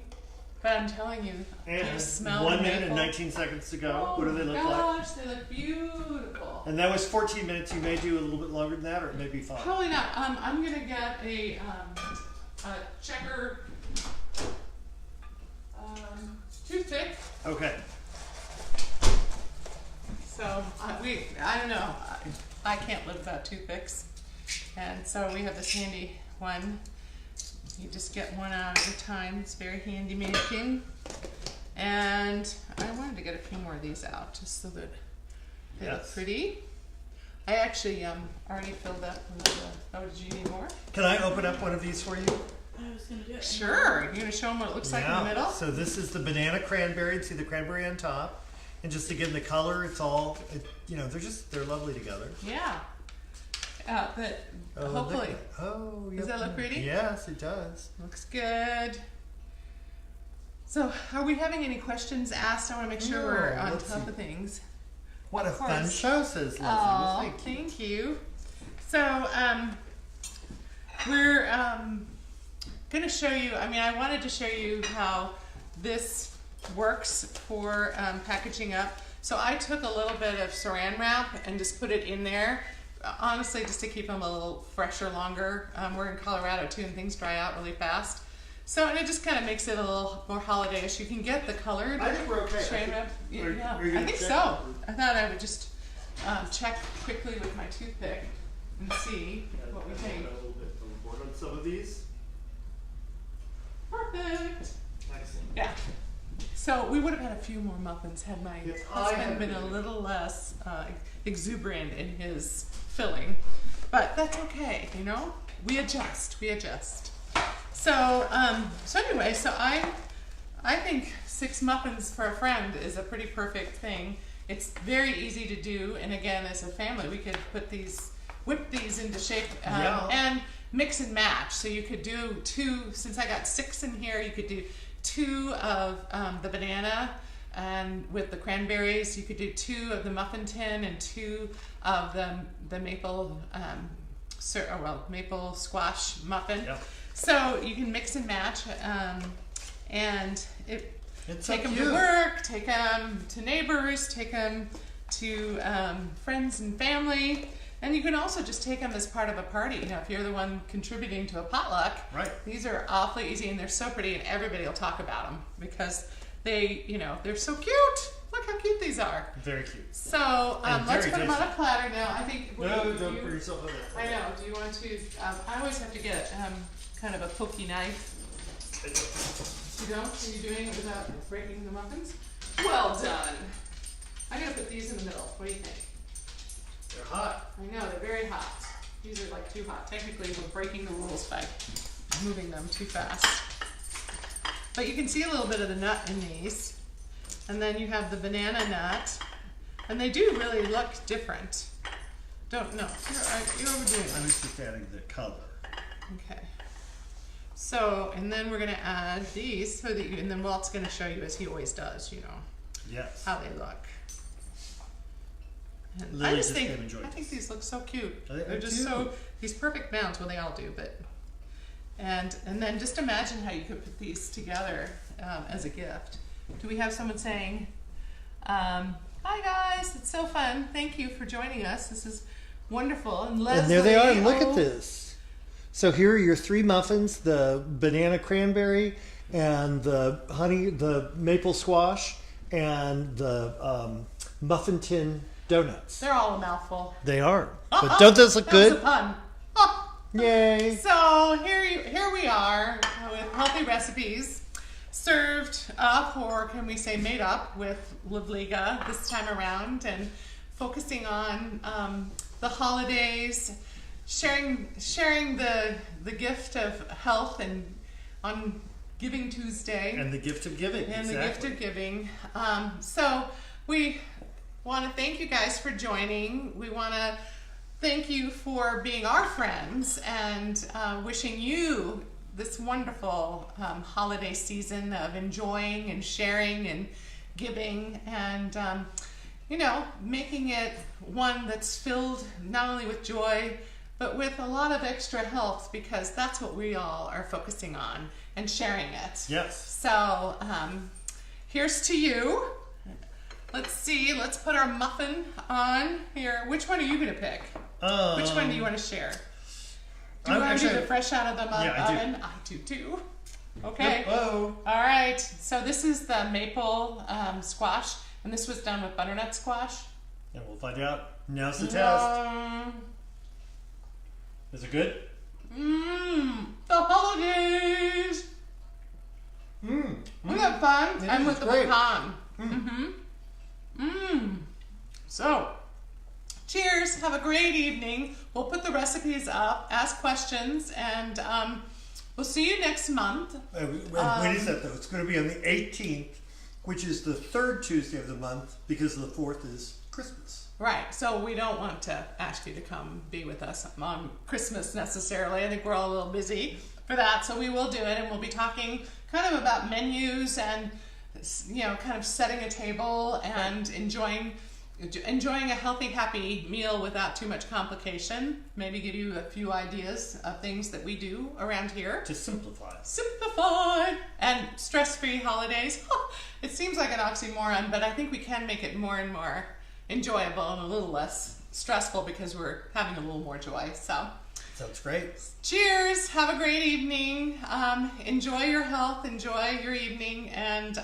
But I'm telling you, do you And smell 1 the minute and maple? 19 seconds to go. Oh What do they look like? gosh, they look beautiful. And that was 14 minutes. You may do a little bit longer than that, or it may be 5. Probably not. I'm gonna get a checker toothpick. Okay. So I don't know. I can't live without toothpicks, and so we have this handy one. You just get one out at a time. It's very handy making. And I wanted to get a few more of these out just so that they look Yes. pretty. I actually already filled up with the, oh, did you need more? Can I open up one of these for you? I was gonna do it. Sure. You're gonna show them what it looks like in the middle? So this is the banana cranberry. See the cranberry on top, and just again the color. It's all, they're lovely together. Yeah. But Oh, look hopefully, at- Oh, Does that look pretty? Yes, it does. looks good. So, are we having any questions asked? I want to make sure No, we're on let's top see. of things. What Of a fun course. show, says Leslie. Well, Oh, thank you. thank you. So, we're going to show you, I wanted to show you how this works for packaging up. So I took a little bit of saran wrap and just put it in there, honestly, just to keep them a little fresher longer. We're in Colorado too, and things dry out really fast. So, and it just kind of makes it a little more holiday-ish. You can get the colored I think we're okay. saran wrap. Are Yeah, you I gonna think check? so. I thought I would just check quickly with my toothpick and see what we think. A little bit overboard on some of these. Perfect. Excellent. Yeah. So we would have had a few more muffins had my Yes, I husband have been a been. little less exuberant in his filling. But that's okay, you know? We adjust. So, anyway, I think 6 muffins for a friend is a pretty perfect thing. It's very easy to do, and again, as a family, we could whip these into shape and mix and match. So you could do 2, since I got 6 in here, you could do 2 of the banana And with the cranberries, you could do 2 of the muffin tin and 2 of the maple maple squash muffin. Yep. So you can mix and match, and take them to work, take them to neighbors, take them to friends and family, and you can also just take them as part of a party. You know, if you're the one contributing to a potluck, right? These are awfully easy, and they're so pretty, and everybody will talk about them because they're so cute. Look how cute these are. Very cute. So let's put them on a platter now. I think. No, don't put yourself on it. I know. Do you want to? I always have to get kind of a pokey knife. You don't? Are you doing it without breaking the muffins? Well done. I'm gonna put these in the middle. What do you think? They're hot. I know, they're very hot. These are like too hot. Technically, we're breaking the rules by moving them too fast. But you can see a little bit of the nut in these. And then you have the banana nut. And they do really look different. You're overdoing it. I was just adding the color. Okay. So, and then we're gonna add these, and then Walt's gonna show you, as he always does, yes, how they look. And I think these look so cute. They're just these perfect mounds. Well, they all do, but and then just imagine how you could put these together as a gift. Do we have someone saying, "Hi guys, it's so fun. Thank you for joining us. This is wonderful." And Leslie, there they are. Look at this. So here are your 3 muffins: the banana cranberry, and the maple squash, and the muffin tin donuts. They're all a mouthful. They are. But don't those look good? That was a pun. Yay. So here we are with healthy recipes served up, or can we say made up, with Livliga this time around, and focusing on the holidays, sharing the gift of health, and on Giving Tuesday. And the gift of giving. And exactly. the gift of giving. So we want to thank you guys for joining. We want to thank you for being our friends, and wishing you this wonderful holiday season of enjoying and sharing and giving, and making it one that's filled not only with joy but with a lot of extra health, because that's what we all are focusing on, and sharing it. Yes. So here's to you. Let's see, let's put our muffin on here. Which one are you going to pick? Which one do you want to share? Do you want to do the fresh out of the oven? I do too. Okay. Whoa. All right. So this is the maple squash, and this was done with butternut squash. And we'll find out. Now's the test. Is it good? The holidays. Isn't that fun? I'm with the pecan. So, cheers. Have a great evening. We'll put the recipes up, ask questions, and we'll see you next month. When is that, though? It's going to be on the 18th, which is the 3rd Tuesday of the month, because the 4th is Christmas. Right. So we don't want to ask you to come be with us on Christmas necessarily. I think we're all a little busy for that. So we will do it, and we'll be talking kind of about menus and, kind of setting a table and enjoying a healthy, happy meal without too much complication. Maybe give you a few ideas of things that we do around here. To simplify. Simplify! And stress-free holidays. It seems like an oxymoron, but I think we can make it more and more enjoyable and a little less stressful, because we're having a little more joy. So sounds great. Cheers. Have a great evening. Enjoy your health. Enjoy your evening. And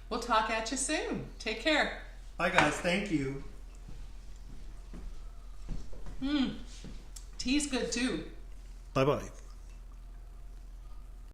we'll talk at you soon. Take care. Bye, guys. Thank you. Tea's good too. Bye-bye.